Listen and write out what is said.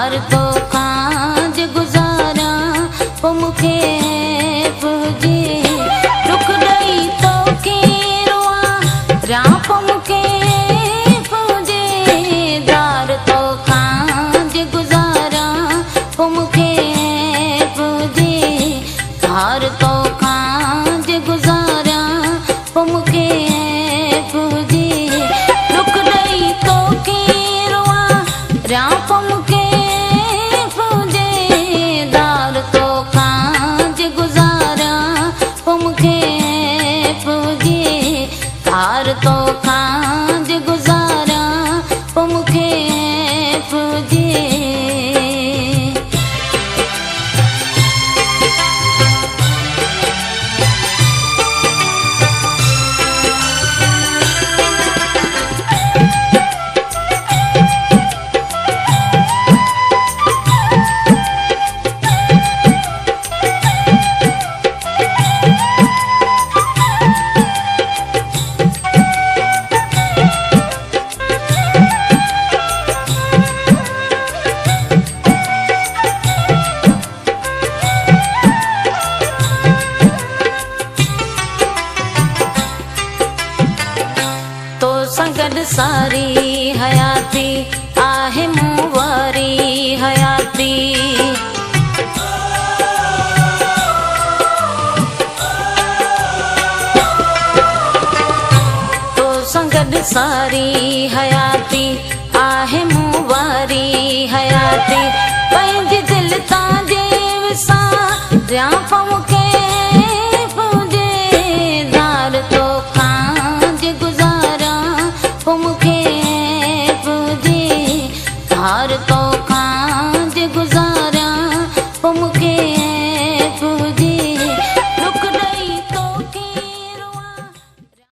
धार तो कांज गुजारा वो मुखे पूजे रुक गई तो के रुआ राप मुखे पूजे धार तो कांज गुजारा वो मुखे पूजे धार तो कांज गुजारा वो मुखे पूजे रुक गई तो के रुआ राप मुखे पूजे धार तो कांज गुजारा वो मुखे पूजे धार तो कांज गुजारा वो मुखे पूजे। तो संगड सारी हयाती आहे मुवारी हयाती तो संगड सारी हयाती आहे मुवारी हयाती पंहिंजे दिल तां जे विसां